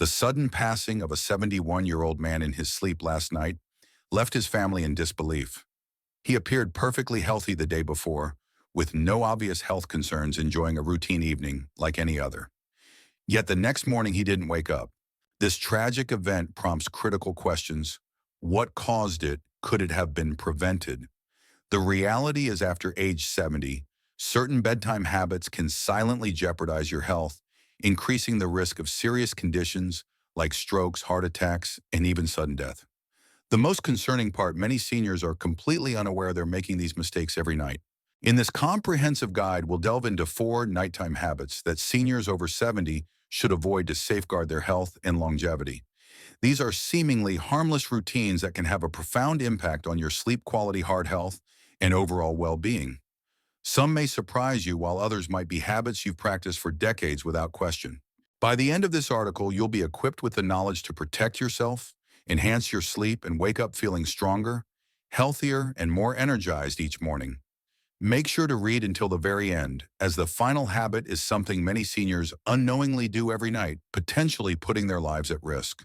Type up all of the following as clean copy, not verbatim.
The sudden passing of a 71-year-old man in his sleep last night left his family in disbelief. He appeared perfectly healthy the day before, with no obvious health concerns, enjoying a routine evening like any other. Yet the next morning he didn't wake up. This tragic event prompts critical questions. What caused it? Could it have been prevented? The reality is, after age 70, certain bedtime habits can silently jeopardize your health, increasing the risk of serious conditions like strokes, heart attacks, and even sudden death. The most concerning part: many seniors are completely unaware they're making these mistakes every night. In this comprehensive guide, we'll delve into 4 nighttime habits that seniors over 70 should avoid to safeguard their health and longevity. These are seemingly harmless routines that can have a profound impact on your sleep quality, heart health, and overall well-being. Some may surprise you, while others might be habits you've practiced for decades without question. By the end of this article, you'll be equipped with the knowledge to protect yourself, enhance your sleep, and wake up feeling stronger, healthier, and more energized each morning. Make sure to read until the very end, as the final habit is something many seniors unknowingly do every night, potentially putting their lives at risk.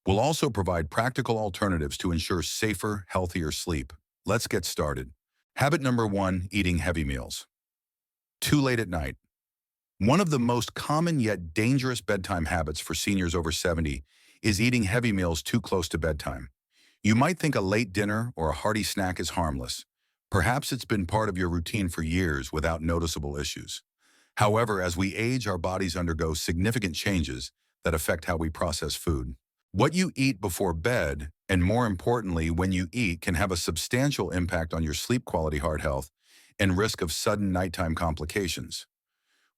We'll also provide practical alternatives to ensure safer, healthier sleep. Let's get started. Habit number 1: eating heavy meals too late at night. One of the most common yet dangerous bedtime habits for seniors over 70 is eating heavy meals too close to bedtime. You might think a late dinner or a hearty snack is harmless. Perhaps it's been part of your routine for years without noticeable issues. However, as we age, our bodies undergo significant changes that affect how we process food. What you eat before bed, and more importantly, when you eat, can have a substantial impact on your sleep quality, heart health, and risk of sudden nighttime complications.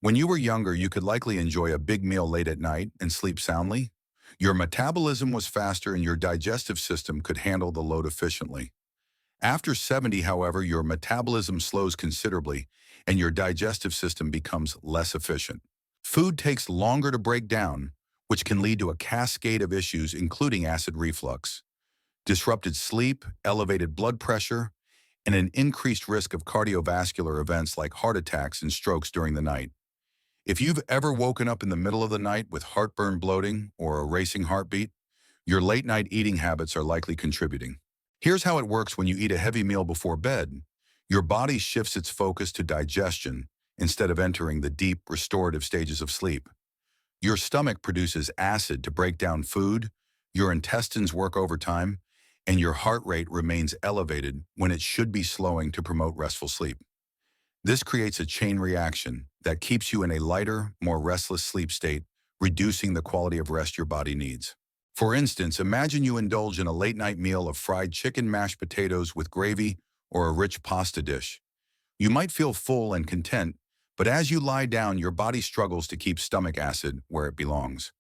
When you were younger, you could likely enjoy a big meal late at night and sleep soundly. Your metabolism was faster and your digestive system could handle the load efficiently. After 70, however, your metabolism slows considerably and your digestive system becomes less efficient. Food takes longer to break down, which can lead to a cascade of issues, including acid reflux, disrupted sleep, elevated blood pressure, and an increased risk of cardiovascular events like heart attacks and strokes during the night. If you've ever woken up in the middle of the night with heartburn, bloating, or a racing heartbeat, your late-night eating habits are likely contributing. Here's how it works when you eat a heavy meal before bed. Your body shifts its focus to digestion instead of entering the deep, restorative stages of sleep. Your stomach produces acid to break down food, your intestines work overtime, and your heart rate remains elevated when it should be slowing to promote restful sleep. This creates a chain reaction that keeps you in a lighter, more restless sleep state, reducing the quality of rest your body needs. For instance, imagine you indulge in a late-night meal of fried chicken, mashed potatoes with gravy, or a rich pasta dish. You might feel full and content, but as you lie down, your body struggles to keep stomach acid where it belongs.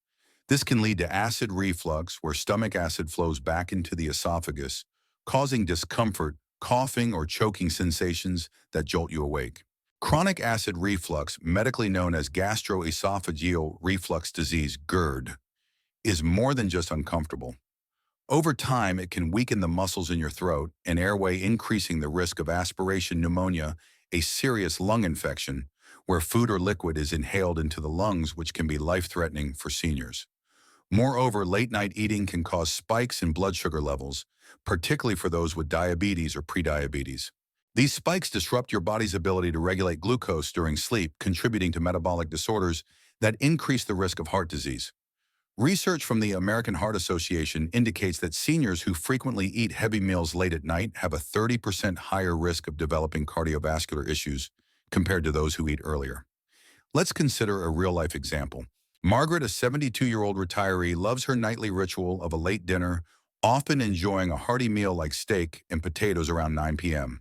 This can lead to acid reflux, where stomach acid flows back into the esophagus, causing discomfort, coughing, or choking sensations that jolt you awake. Chronic acid reflux, medically known as gastroesophageal reflux disease, GERD, is more than just uncomfortable. Over time, it can weaken the muscles in your throat and airway, increasing the risk of aspiration pneumonia, a serious lung infection where food or liquid is inhaled into the lungs, which can be life-threatening for seniors. Moreover, late-night eating can cause spikes in blood sugar levels, particularly for those with diabetes or prediabetes. These spikes disrupt your body's ability to regulate glucose during sleep, contributing to metabolic disorders that increase the risk of heart disease. Research from the American Heart Association indicates that seniors who frequently eat heavy meals late at night have a 30% higher risk of developing cardiovascular issues compared to those who eat earlier. Let's consider a real-life example. Margaret, a 72-year-old retiree, loves her nightly ritual of a late dinner, often enjoying a hearty meal like steak and potatoes around 9 p.m.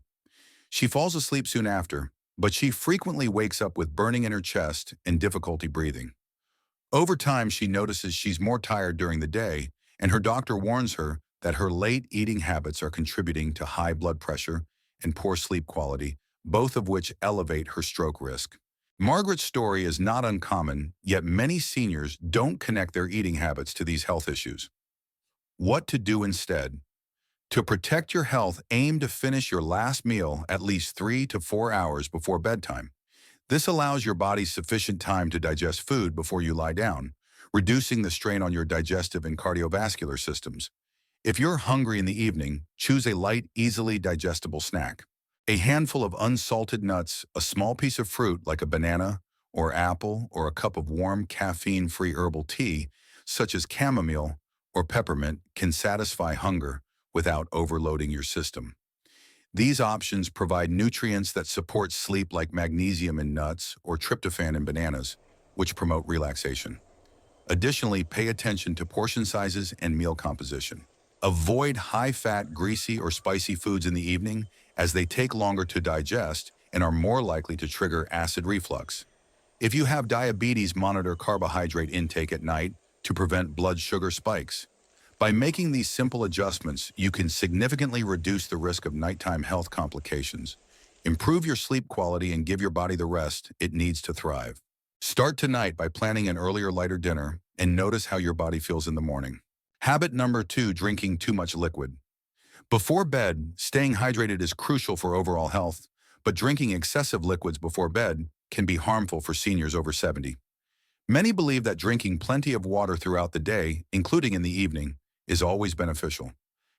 She falls asleep soon after, but she frequently wakes up with burning in her chest and difficulty breathing. Over time, she notices she's more tired during the day, and her doctor warns her that her late eating habits are contributing to high blood pressure and poor sleep quality, both of which elevate her stroke risk. Margaret's story is not uncommon, yet many seniors don't connect their eating habits to these health issues. What to do instead? To protect your health, aim to finish your last meal at least 3 to 4 hours before bedtime. This allows your body sufficient time to digest food before you lie down, reducing the strain on your digestive and cardiovascular systems. If you're hungry in the evening, choose a light, easily digestible snack. A handful of unsalted nuts, a small piece of fruit like a banana or apple, or a cup of warm caffeine-free herbal tea, such as chamomile or peppermint, can satisfy hunger without overloading your system. These options provide nutrients that support sleep like magnesium in nuts or tryptophan in bananas, which promote relaxation. Additionally, pay attention to portion sizes and meal composition. Avoid high-fat, greasy, or spicy foods in the evening as they take longer to digest and are more likely to trigger acid reflux. If you have diabetes, monitor carbohydrate intake at night to prevent blood sugar spikes. By making these simple adjustments, you can significantly reduce the risk of nighttime health complications, improve your sleep quality, and give your body the rest it needs to thrive. Start tonight by planning an earlier, lighter dinner and notice how your body feels in the morning. Habit number 2, drinking too much liquid. Before bed, staying hydrated is crucial for overall health, but drinking excessive liquids before bed can be harmful for seniors over 70. Many believe that drinking plenty of water throughout the day, including in the evening, is always beneficial.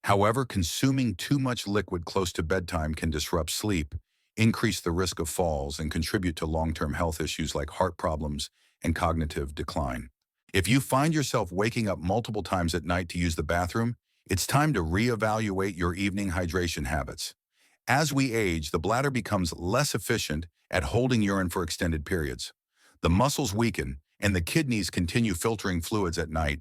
However, consuming too much liquid close to bedtime can disrupt sleep, increase the risk of falls, and contribute to long-term health issues like heart problems and cognitive decline. If you find yourself waking up multiple times at night to use the bathroom, it's time to reevaluate your evening hydration habits. As we age, the bladder becomes less efficient at holding urine for extended periods. The muscles weaken, and the kidneys continue filtering fluids at night,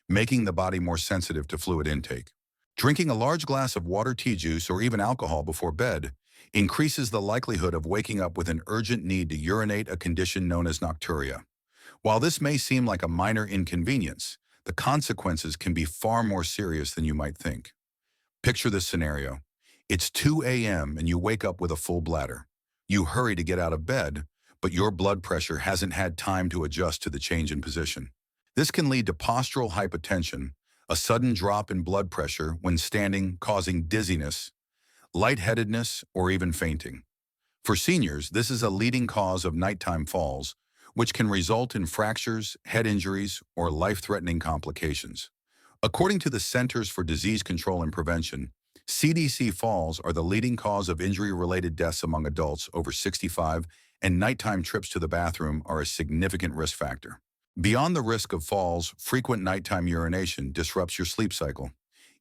making the body more sensitive to fluid intake. Drinking a large glass of water, tea, juice, or even alcohol before bed increases the likelihood of waking up with an urgent need to urinate, a condition known as nocturia. While this may seem like a minor inconvenience, the consequences can be far more serious than you might think. Picture this scenario. It's 2 a.m. and you wake up with a full bladder. You hurry to get out of bed, but your blood pressure hasn't had time to adjust to the change in position. This can lead to postural hypotension, a sudden drop in blood pressure when standing, causing dizziness, lightheadedness, or even fainting. For seniors, this is a leading cause of nighttime falls, which can result in fractures, head injuries, or life-threatening complications. According to the Centers for Disease Control and Prevention, CDC, falls are the leading cause of injury-related deaths among adults over 65, and nighttime trips to the bathroom are a significant risk factor. Beyond the risk of falls, frequent nighttime urination disrupts your sleep cycle.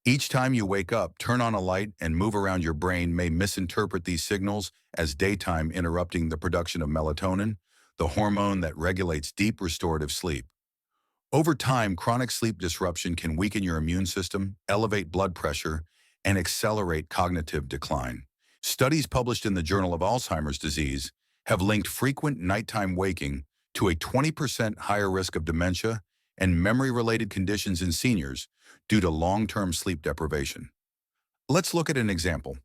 Each time you wake up, turn on a light, and move around, your brain may misinterpret these signals as daytime, interrupting the production of melatonin, the hormone that regulates deep restorative sleep. Over time, chronic sleep disruption can weaken your immune system, elevate blood pressure, and accelerate cognitive decline. Studies published in the Journal of Alzheimer's Disease have linked frequent nighttime waking to a 20% higher risk of dementia and memory-related conditions in seniors due to long-term sleep deprivation. Let's look at an example.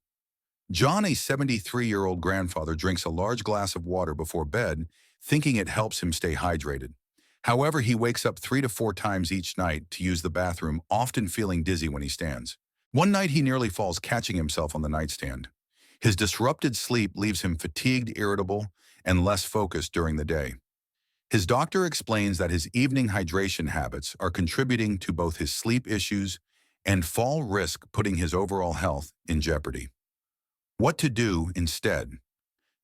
John, a 73-year-old grandfather, drinks a large glass of water before bed, thinking it helps him stay hydrated. However, he wakes up 3 to 4 times each night to use the bathroom, often feeling dizzy when he stands. One night he nearly falls, catching himself on the nightstand. His disrupted sleep leaves him fatigued, irritable, and less focused during the day. His doctor explains that his evening hydration habits are contributing to both his sleep issues and fall risk, putting his overall health in jeopardy. What to do instead?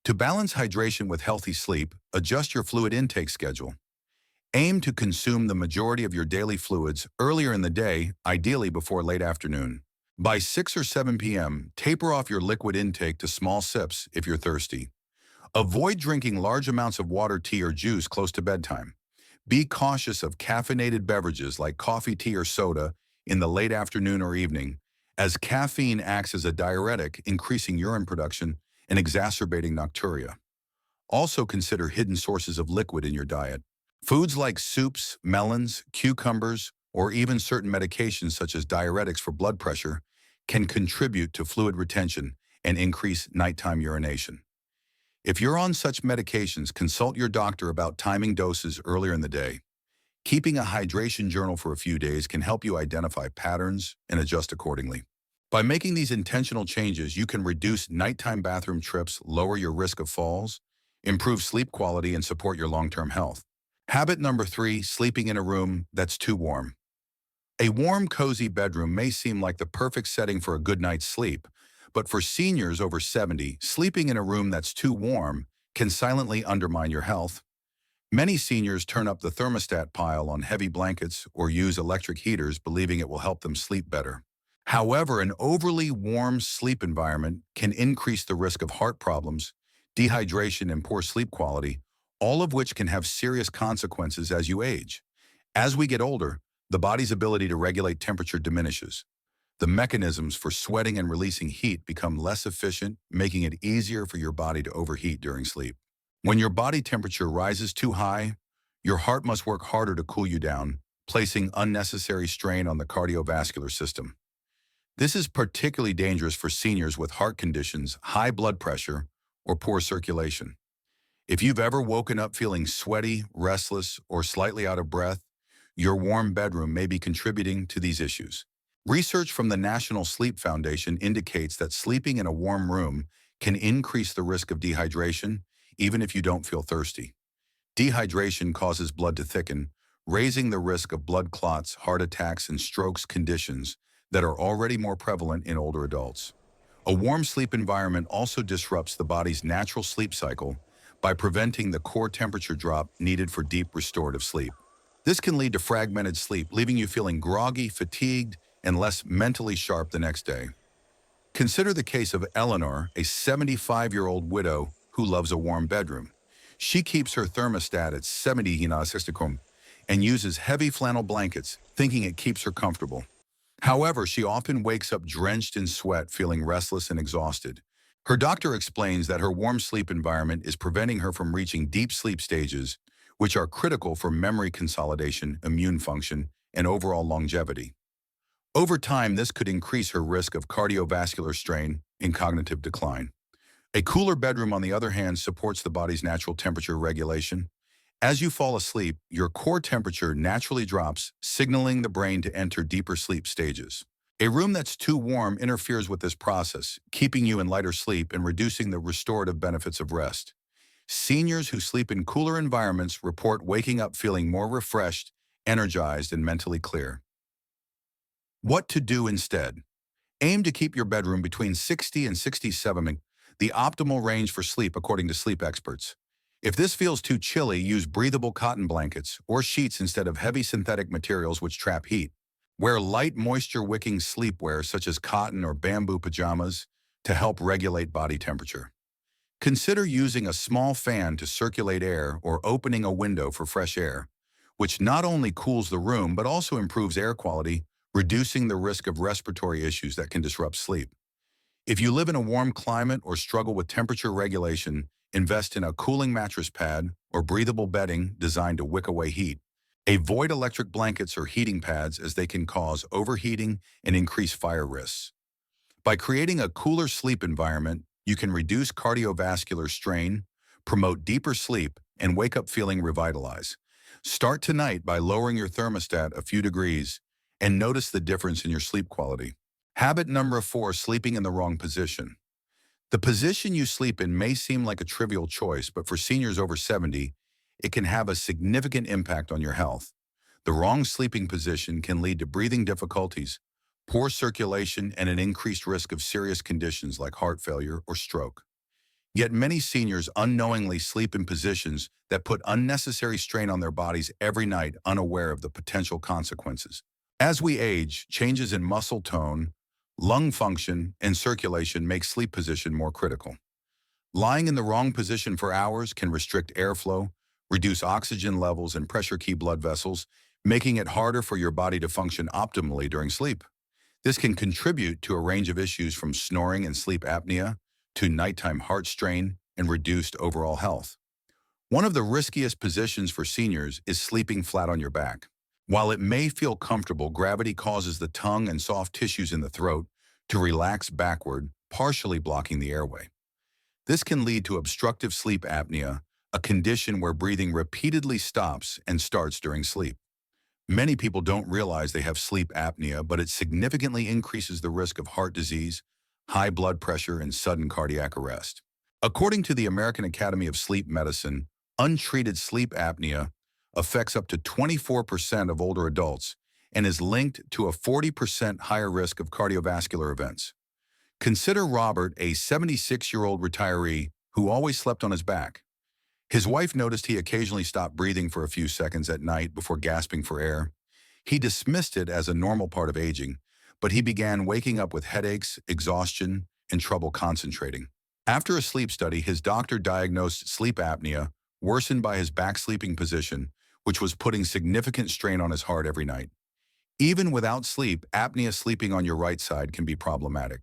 To balance hydration with healthy sleep, adjust your fluid intake schedule. Aim to consume the majority of your daily fluids earlier in the day, ideally before late afternoon. By 6 or 7 p.m., taper off your liquid intake to small sips if you're thirsty. Avoid drinking large amounts of water, tea, or juice close to bedtime. Be cautious of caffeinated beverages like coffee, tea, or soda in the late afternoon or evening, as caffeine acts as a diuretic, increasing urine production and exacerbating nocturia. Also consider hidden sources of liquid in your diet. Foods like soups, melons, cucumbers, or even certain medications such as diuretics for blood pressure can contribute to fluid retention and increase nighttime urination. If you're on such medications, consult your doctor about timing doses earlier in the day. Keeping a hydration journal for a few days can help you identify patterns and adjust accordingly. By making these intentional changes, you can reduce nighttime bathroom trips, lower your risk of falls, improve sleep quality, and support your long-term health. Habit number 3, sleeping in a room that's too warm. A warm, cozy bedroom may seem like the perfect setting for a good night's sleep, but for seniors over 70, sleeping in a room that's too warm can silently undermine your health. Many seniors turn up the thermostat pile on heavy blankets or use electric heaters believing it will help them sleep better. However, an overly warm sleep environment can increase the risk of heart problems, dehydration, and poor sleep quality, all of which can have serious consequences as you age. As we get older, the body's ability to regulate temperature diminishes. The mechanisms for sweating and releasing heat become less efficient, making it easier for your body to overheat during sleep. When your body temperature rises too high, your heart must work harder to cool you down, placing unnecessary strain on the cardiovascular system. This is particularly dangerous for seniors with heart conditions, high blood pressure, or poor circulation. If you've ever woken up feeling sweaty, restless, or slightly out of breath, your warm bedroom may be contributing to these issues. Research from the National Sleep Foundation indicates that sleeping in a warm room can increase the risk of dehydration, even if you don't feel thirsty. Dehydration causes blood to thicken, raising the risk of blood clots, heart attacks, and strokes, conditions that are already more prevalent in older adults. A warm sleep environment also disrupts the body's natural sleep cycle by preventing the core temperature drop needed for deep restorative sleep. This can lead to fragmented sleep, leaving you feeling groggy, fatigued, and less mentally sharp the next day. Consider the case of Eleanor, a 75-year-old widow who loves a warm bedroom. She keeps her thermostat at 70 hinasisticum and uses heavy flannel blankets, thinking it keeps her comfortable. However, she often wakes up drenched in sweat, feeling restless and exhausted. Her doctor explains that her warm sleep environment is preventing her from reaching deep sleep stages, which are critical for memory consolidation, immune function, and overall longevity. Over time, this could increase her risk of cardiovascular strain and cognitive decline. A cooler bedroom, on the other hand, supports the body's natural temperature regulation. As you fall asleep, your core temperature naturally drops, signaling the brain to enter deeper sleep stages. A room that's too warm interferes with this process, keeping you in lighter sleep and reducing the restorative benefits of rest. Seniors who sleep in cooler environments report waking up feeling more refreshed, energized, and mentally clear. What to do instead? Aim to keep your bedroom between 60 and 67, the optimal range for sleep according to sleep experts. If this feels too chilly, use breathable cotton blankets or sheets instead of heavy synthetic materials which trap heat. Wear light moisture-wicking sleepwear such as cotton or bamboo pajamas to help regulate body temperature. Consider using a small fan to circulate air or opening a window for fresh air, which not only cools the room but also improves air quality, reducing the risk of respiratory issues that can disrupt sleep. If you live in a warm climate or struggle with temperature regulation, invest in a cooling mattress pad or breathable bedding designed to wick away heat. Avoid electric blankets or heating pads as they can cause overheating and increase fire risks. By creating a cooler sleep environment, you can reduce cardiovascular strain, promote deeper sleep, and wake up feeling revitalized. Start tonight by lowering your thermostat a few degrees and notice the difference in your sleep quality. Habit number 4, sleeping in the wrong position. The position you sleep in may seem like a trivial choice, but for seniors over 70, it can have a significant impact on your health. The wrong sleeping position can lead to breathing difficulties, poor circulation, and an increased risk of serious conditions like heart failure or stroke. Yet many seniors unknowingly sleep in positions that put unnecessary strain on their bodies every night, unaware of the potential consequences. As we age, changes in muscle tone, lung function, and circulation make sleep position more critical. Lying in the wrong position for hours can restrict airflow, reduce oxygen levels, and pressure key blood vessels, making it harder for your body to function optimally during sleep. This can contribute to a range of issues from snoring and sleep apnea to nighttime heart strain and reduced overall health. One of the riskiest positions for seniors is sleeping flat on your back. While it may feel comfortable, gravity causes the tongue and soft tissues in the throat to relax backward, partially blocking the airway. This can lead to obstructive sleep apnea, a condition where breathing repeatedly stops and starts during sleep. Many people don't realize they have sleep apnea, but it significantly increases the risk of heart disease, high blood pressure, and sudden cardiac arrest. According to the American Academy of Sleep Medicine, untreated sleep apnea affects up to 24% of older adults and is linked to a 40% higher risk of cardiovascular events. Consider Robert, a 76-year-old retiree who always slept on his back. His wife noticed he occasionally stopped breathing for a few seconds at night before gasping for air. He dismissed it as a normal part of aging, but he began waking up with headaches, exhaustion, and trouble concentrating. After a sleep study, his doctor diagnosed sleep apnea, worsened by his back sleeping position, which was putting significant strain on his heart every night. Even without sleep, apnea sleeping on your right side can be problematic.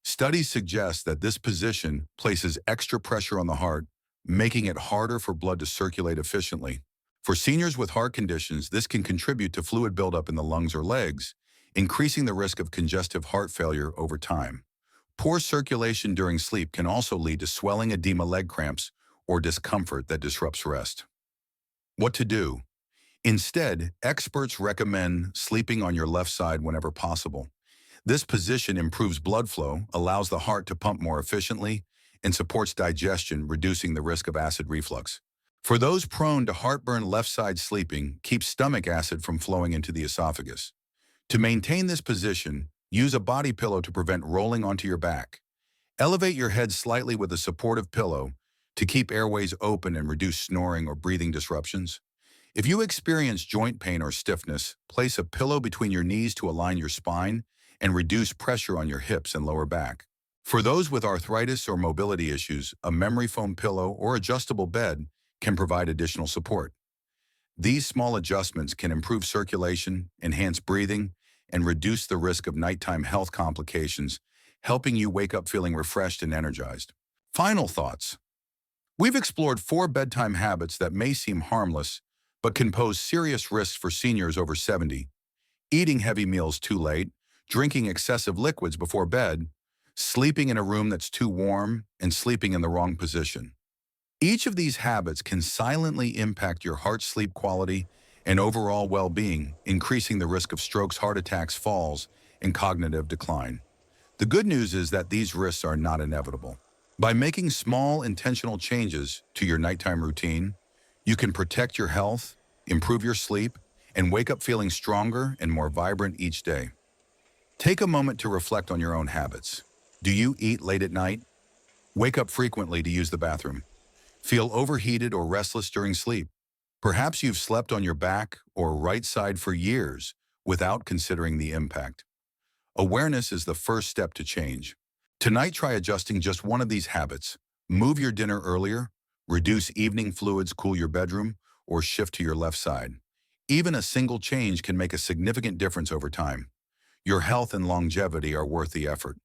Studies suggest that this position places extra pressure on the heart, making it harder for blood to circulate efficiently. For seniors with heart conditions, this can contribute to fluid buildup in the lungs or legs, increasing the risk of congestive heart failure over time. Poor circulation during sleep can also lead to swelling, edema, leg cramps, or discomfort that disrupts rest. What to do? Instead, experts recommend sleeping on your left side whenever possible. This position improves blood flow, allows the heart to pump more efficiently, and supports digestion, reducing the risk of acid reflux. For those prone to heartburn, left side sleeping keeps stomach acid from flowing into the esophagus. To maintain this position, use a body pillow to prevent rolling onto your back. Elevate your head slightly with a supportive pillow to keep airways open and reduce snoring or breathing disruptions. If you experience joint pain or stiffness, place a pillow between your knees to align your spine and reduce pressure on your hips and lower back. For those with arthritis or mobility issues, a memory foam pillow or adjustable bed can provide additional support. These small adjustments can improve circulation, enhance breathing, and reduce the risk of nighttime health complications, helping you wake up feeling refreshed and energized. Final thoughts. We've explored 4 bedtime habits that may seem harmless, but can pose serious risks for seniors over 70. Eating heavy meals too late, drinking excessive liquids before bed, sleeping in a room that's too warm, and sleeping in the wrong position. Each of these habits can silently impact your heart's sleep quality and overall well-being, increasing the risk of strokes, heart attacks, falls, and cognitive decline. The good news is that these risks are not inevitable. By making small, intentional changes to your nighttime routine, you can protect your health, improve your sleep, and wake up feeling stronger and more vibrant each day. Take a moment to reflect on your own habits. Do you eat late at night? Wake up frequently to use the bathroom? Feel overheated or restless during sleep? Perhaps you've slept on your back or right side for years without considering the impact. Awareness is the first step to change. Tonight, try adjusting just one of these habits. Move your dinner earlier, reduce evening fluids, cool your bedroom, or shift to your left side. Even a single change can make a significant difference over time. Your health and longevity are worth the effort.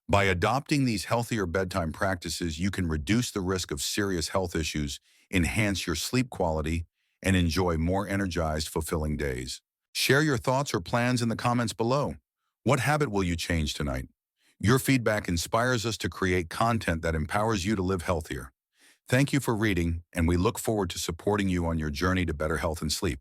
By adopting these healthier bedtime practices, you can reduce the risk of serious health issues, enhance your sleep quality, and enjoy more energized, fulfilling days. Share your thoughts or plans in the comments below. What habit will you change tonight? Your feedback inspires us to create content that empowers you to live healthier. Thank you for reading, and we look forward to supporting you on your journey to better health and sleep.